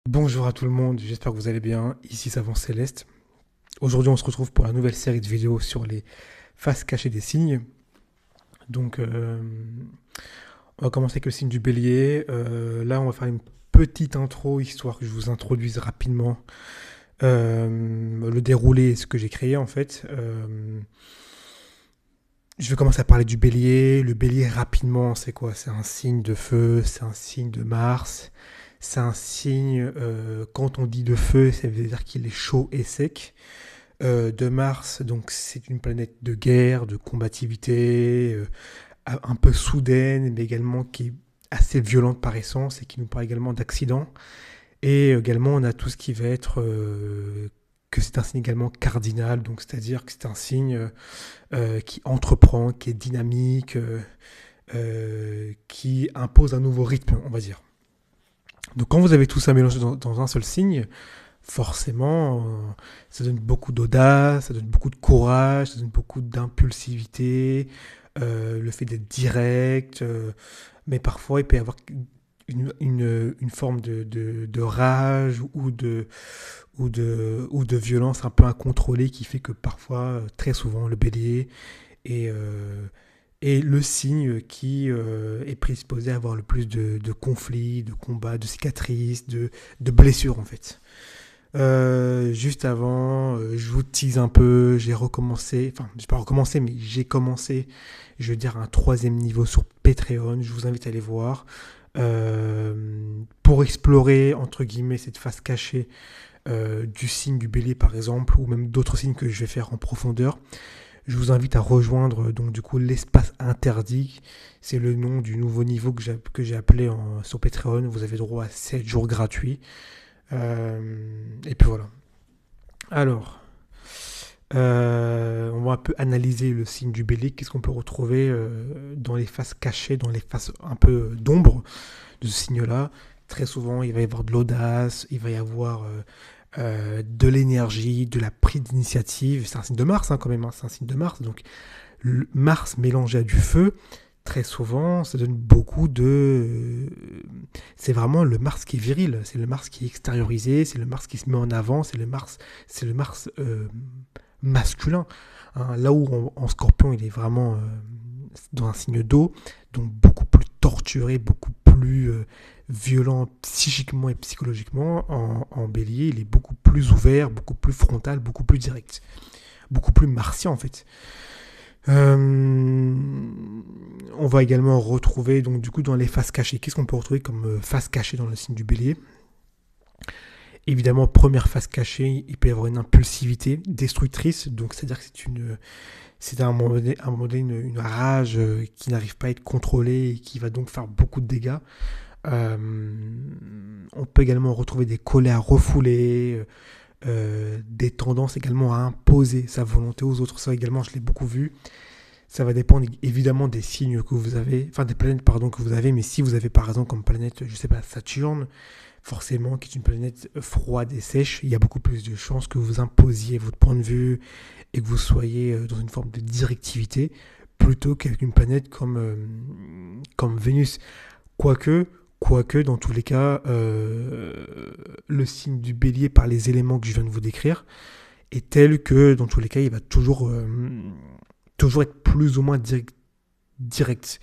Bonjour à tout le monde, j'espère que vous allez bien. Ici Savant Céleste. Aujourd'hui, on se retrouve pour la nouvelle série de vidéos sur les faces cachées des signes. Donc, on va commencer avec le signe du bélier. Là, on va faire une petite intro, histoire que je vous introduise rapidement le déroulé et ce que j'ai créé en fait. Je vais commencer à parler du bélier. Le bélier, rapidement, c'est quoi? C'est un signe de feu, c'est un signe de Mars. C'est un signe, quand on dit de feu, ça veut dire qu'il est chaud et sec. De Mars, donc c'est une planète de guerre, de combativité, un peu soudaine, mais également qui est assez violente par essence et qui nous parle également d'accidents. Et également, on a tout ce qui va être que c'est un signe également cardinal, donc c'est-à-dire que c'est un signe qui entreprend, qui est dynamique, qui impose un nouveau rythme, on va dire. Donc quand vous avez tout ça mélangé dans un seul signe, forcément, ça donne beaucoup d'audace, ça donne beaucoup de courage, ça donne beaucoup d'impulsivité, le fait d'être direct, mais parfois il peut y avoir une forme de rage ou de violence un peu incontrôlée qui fait que parfois, très souvent, le bélier est, est le signe qui est prédisposé à avoir le plus de conflits, de combats, de cicatrices, de blessures en fait. Juste avant, je vous tease un peu, j'ai recommencé, enfin, j'ai pas recommencé, mais j'ai commencé, je veux dire, un troisième niveau sur Patreon. Je vous invite à aller voir. Pour explorer, entre guillemets, cette face cachée du signe du bélier, par exemple, ou même d'autres signes que je vais faire en profondeur. Je vous invite à rejoindre donc du coup l'espace interdit. C'est le nom du nouveau niveau que j'ai appelé sur Patreon. Vous avez droit à 7 jours gratuits. Et puis voilà. Alors, on va un peu analyser le signe du bélier. Qu'est-ce qu'on peut retrouver dans les faces cachées, dans les faces un peu d'ombre de ce signe-là? Très souvent, il va y avoir de l'audace, il va y avoir de l'énergie, de la prise d'initiative. C'est un signe de Mars quand même, hein, c'est un signe de Mars. Donc Mars mélangé à du feu, très souvent, ça donne beaucoup de... C'est vraiment le Mars qui est viril, c'est le Mars qui est extériorisé, c'est le Mars qui se met en avant, c'est le Mars masculin. Hein. Là où en Scorpion, il est vraiment dans un signe d'eau, donc beaucoup plus torturé, beaucoup plus violent psychiquement et psychologiquement. En Bélier, il est beaucoup plus ouvert, beaucoup plus frontal, beaucoup plus direct, beaucoup plus martien en fait. On va également retrouver donc du coup dans les faces cachées. Qu'est-ce qu'on peut retrouver comme face cachée dans le signe du Bélier? Évidemment, première face cachée, il peut y avoir une impulsivité destructrice, donc c'est-à-dire que c'est à un moment donné une rage qui n'arrive pas à être contrôlée et qui va donc faire beaucoup de dégâts. Euh, on peut également retrouver des colères refoulées, des tendances également à imposer sa volonté aux autres. Ça également, je l'ai beaucoup vu. Ça va dépendre évidemment des signes que vous avez, enfin des planètes pardon que vous avez, mais si vous avez par exemple comme planète, je sais pas, Saturne, forcément qui est une planète froide et sèche, il y a beaucoup plus de chances que vous imposiez votre point de vue et que vous soyez dans une forme de directivité plutôt qu'avec une planète comme Vénus. Quoique, quoique dans tous les cas, le signe du bélier par les éléments que je viens de vous décrire est tel que dans tous les cas, il va toujours être plus ou moins direct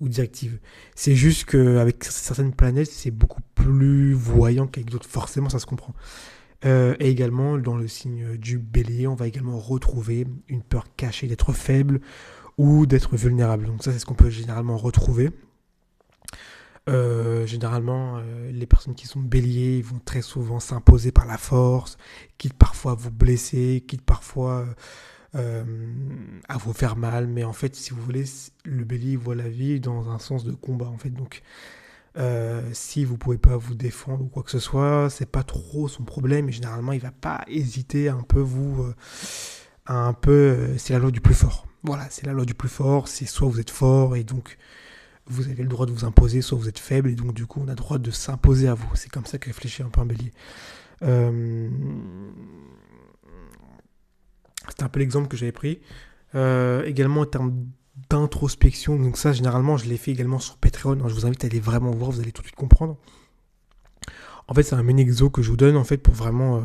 ou directive. C'est juste qu'avec certaines planètes, c'est beaucoup plus voyant qu'avec d'autres. Forcément, ça se comprend. Et également, dans le signe du bélier, on va également retrouver une peur cachée d'être faible ou d'être vulnérable. Donc ça, c'est ce qu'on peut généralement retrouver. Généralement, les personnes qui sont béliers ils vont très souvent s'imposer par la force, quitte parfois à vous blesser, quitte parfois euh, à vous faire mal. Mais en fait, si vous voulez, le bélier voit la vie dans un sens de combat. En fait, donc si vous pouvez pas vous défendre ou quoi que ce soit, c'est pas trop son problème. Et généralement, il va pas hésiter à un peu c'est la loi du plus fort. Voilà, c'est la loi du plus fort. C'est soit vous êtes fort et donc vous avez le droit de vous imposer, soit vous êtes faible et donc du coup on a le droit de s'imposer à vous. C'est comme ça que réfléchit un peu un bélier. Euh, C'était un peu l'exemple que j'avais pris. Également en termes d'introspection, donc ça généralement je l'ai fait également sur Patreon. Je vous invite à aller vraiment voir, vous allez tout de suite comprendre. En fait, c'est un mini exo que je vous donne, en fait, pour vraiment...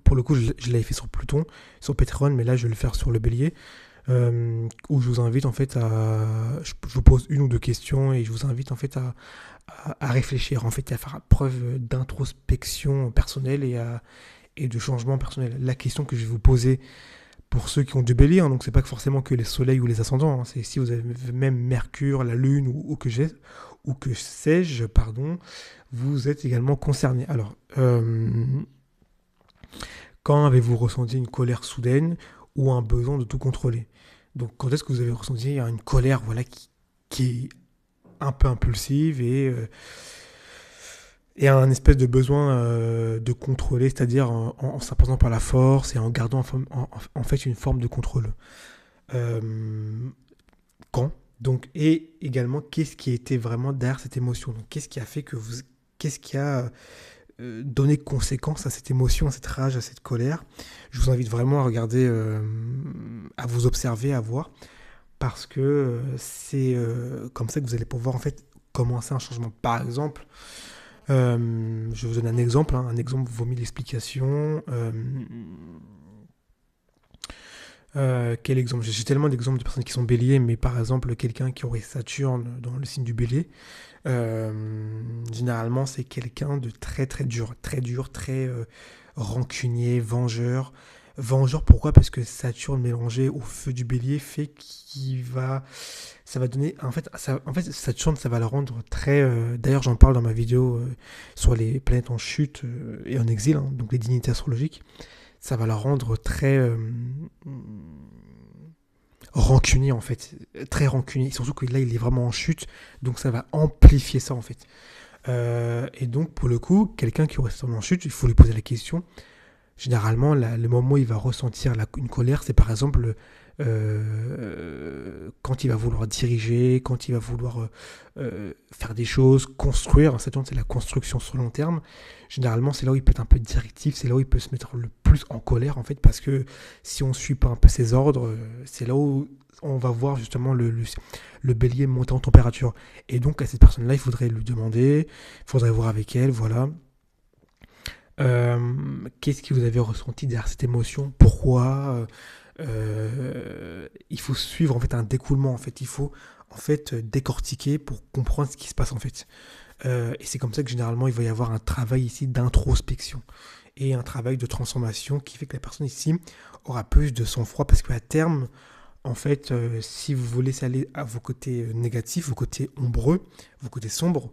pour le coup, je l'avais fait sur Pluton, sur Patreon, mais là, je vais le faire sur le bélier, où je vous invite, en fait, à... Je vous pose une ou deux questions et je vous invite, en fait, à réfléchir, en fait, à faire preuve d'introspection personnelle et de changement personnel. La question que je vais vous poser pour ceux qui ont du bélier, hein, donc c'est pas forcément que les soleils ou les ascendants, hein, c'est si vous avez même Mercure, la Lune ou que sais-je, pardon, vous êtes également concerné. Alors, quand avez-vous ressenti une colère soudaine ou un besoin de tout contrôler? Donc, quand est-ce que vous avez ressenti une colère, voilà, qui est un peu impulsive et un espèce de besoin de contrôler, c'est-à-dire en s'imposant par la force et en gardant en fait une forme de contrôle. Euh, Quand? Donc, et également, qu'est-ce qui a été vraiment derrière cette émotion? Donc, qu'est-ce qui a fait que vous... Qu'est-ce qui a donné conséquence à cette émotion, à cette rage, à cette colère? Je vous invite vraiment à regarder, à vous observer, à voir, parce que c'est comme ça que vous allez pouvoir en fait commencer un changement. Par exemple, je vous donne un exemple, hein, un exemple vaut mille explications. Quel exemple? J'ai tellement d'exemples de personnes qui sont béliers, mais par exemple, quelqu'un qui aurait Saturne dans le signe du bélier, généralement, c'est quelqu'un de très dur, très rancunier, vengeur. Vengeur, pourquoi? Parce que Saturne mélangé au feu du bélier fait ça va donner, en fait, Saturne, ça va le rendre très. D'ailleurs, j'en parle dans ma vidéo sur les planètes en chute et en exil, hein, donc les dignités astrologiques. Ça va la rendre très rancunier en fait, très rancunier. Surtout que là, il est vraiment en chute, donc ça va amplifier ça en fait. Et donc, pour le coup, quelqu'un qui aurait Saturne en chute, il faut lui poser la question. Généralement, le moment où il va ressentir une colère, c'est par exemple quand il va vouloir diriger, quand il va vouloir faire des choses, construire. Saturne, c'est la construction sur long terme. Généralement, c'est là où il peut être un peu directif, c'est là où il peut se mettre le plus en colère, en fait, parce que si on ne suit pas un peu ses ordres, c'est là où on va voir justement le bélier monter en température. Et donc, à cette personne-là, il faudrait lui demander, il faudrait voir avec elle, voilà. Qu'est-ce que vous avez ressenti derrière cette émotion? Pourquoi? Il faut suivre en fait un découlement. En fait, il faut en fait décortiquer pour comprendre ce qui se passe en fait. Et c'est comme ça que généralement il va y avoir un travail ici d'introspection et un travail de transformation qui fait que la personne ici aura plus de sang-froid parce qu'à terme, en fait, si vous voulez aller à vos côtés négatifs, vos côtés ombreux, vos côtés sombres,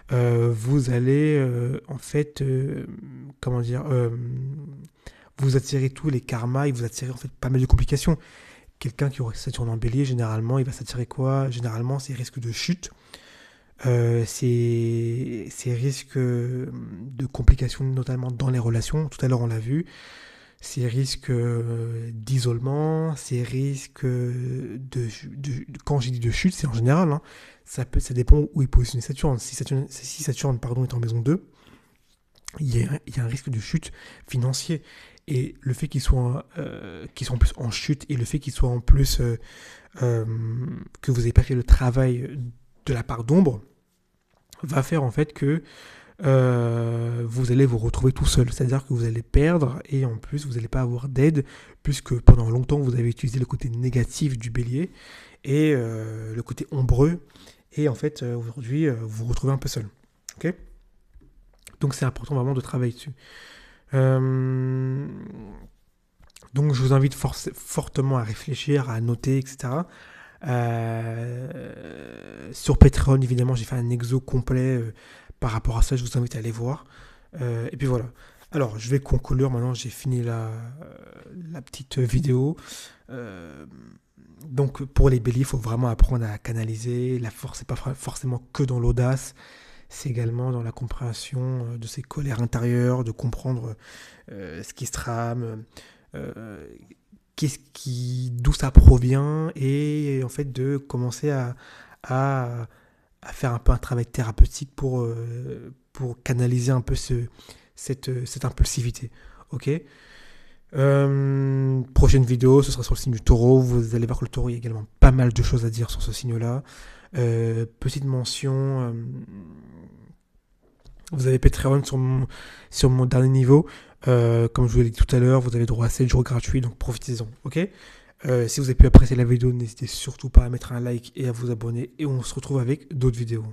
vous allez en fait, comment dire, vous attirez tous les karmas et vous attirez en fait pas mal de complications. Quelqu'un qui aurait Saturne en bélier, généralement, il va s'attirer quoi? Généralement, c'est risques de chute, c'est risques de complications, notamment dans les relations. Tout à l'heure, on l'a vu. Ces risques d'isolement, ces risques quand j'ai dit de chute, c'est en général, hein, ça dépend où est positionné Saturne. Si Saturne pardon, est en maison 2, il y a un risque de chute financier. Et le fait qu'ils soient en plus en chute et le fait qu'ils soient en plus que vous n'avez pas fait le travail de la part d'ombre va faire en fait que vous allez vous retrouver tout seul. C'est-à-dire que vous allez perdre et en plus vous n'allez pas avoir d'aide puisque pendant longtemps vous avez utilisé le côté négatif du bélier et le côté ombreux et en fait aujourd'hui vous vous retrouvez un peu seul. Ok? Donc c'est important vraiment de travailler dessus. Donc je vous invite fortement à réfléchir, à noter, etc. Sur Patreon, évidemment, j'ai fait un exo complet par rapport à ça. Je vous invite à aller voir. Et puis voilà. Alors, je vais conclure. Maintenant, j'ai fini la petite vidéo. Donc, pour les béliers, il faut vraiment apprendre à canaliser. La force n'est pas forcément que dans l'audace. C'est également dans la compréhension de ses colères intérieures, de comprendre ce qui se trame, d'où ça provient, et en fait de commencer à faire un peu un travail thérapeutique pour canaliser un peu cette impulsivité. Ok. Prochaine vidéo, ce sera sur le signe du taureau. Vous allez voir que le taureau, il y a également pas mal de choses à dire sur ce signe-là. Petite mention, Vous avez Patreon sur mon dernier niveau. Comme je vous l'ai dit tout à l'heure, vous avez droit à 7 jours gratuits, donc profitez-en, ok? Si vous avez pu apprécier la vidéo, n'hésitez surtout pas à mettre un like et à vous abonner. Et on se retrouve avec d'autres vidéos.